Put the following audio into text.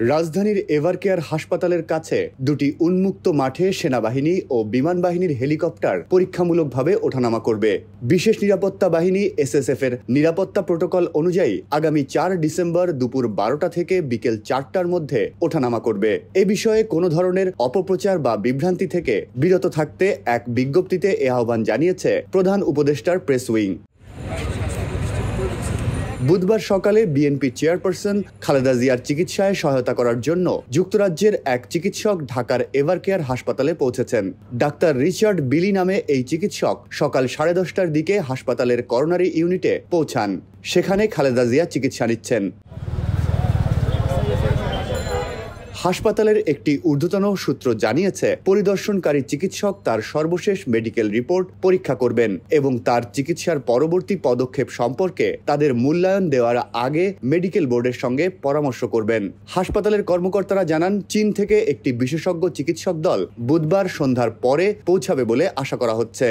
রাজধানীর এভারকেয়ার হাসপাতালের কাছে দুটি উন্মুক্ত মাঠে সেনাবাহিনী ও বিমান বাহিনীর হেলিকপ্টার পরীক্ষামূলকভাবে ওঠানামা করবে। বিশেষ নিরাপত্তা বাহিনী এসএসএফ এর নিরাপত্তা প্রোটোকল অনুযায়ী আগামী ৪ ডিসেম্বর দুপুর ১২টা থেকে বিকেল ৪টার মধ্যে ওঠানামা করবে। এ বিষয়ে কোনো ধরনের অপপ্রচার বা বিভ্রান্তি থেকে বিরত থাকতে এক বিজ্ঞপ্তিতে এ আহ্বান জানিয়েছে প্রধান উপদেষ্টার প্রেস উইং। বুধবার সকালে বিএনপি চেয়ারপারসন খালেদা জিয়ার চিকিৎসায় সহায়তা করার জন্য যুক্তরাজ্যের এক চিকিৎসক ঢাকার এভারকেয়ার হাসপাতালে পৌঁছেছেন। ডাক্তার রিচার্ড বিলি নামে এই চিকিৎসক সকাল 10:30টার দিকে হাসপাতালের করোনারি ইউনিটে পৌঁছান। সেখানে খালেদা জিয়া চিকিৎসা নিচ্ছেন। হাসপাতালের একটি ঊর্ধ্বতন সূত্র জানিয়েছে, পরিদর্শনকারী চিকিৎসক তার সর্বশেষ মেডিকেল রিপোর্ট পরীক্ষা করবেন এবং তার চিকিৎসার পরবর্তী পদক্ষেপ সম্পর্কে তাদের মূল্যায়ন দেওয়ার আগে মেডিকেল বোর্ডের সঙ্গে পরামর্শ করবেন। হাসপাতালের কর্মকর্তারা জানান, চীন থেকে একটি বিশেষজ্ঞ চিকিৎসক দল বুধবার সন্ধ্যার পরে পৌঁছাবে বলে আশা করা হচ্ছে।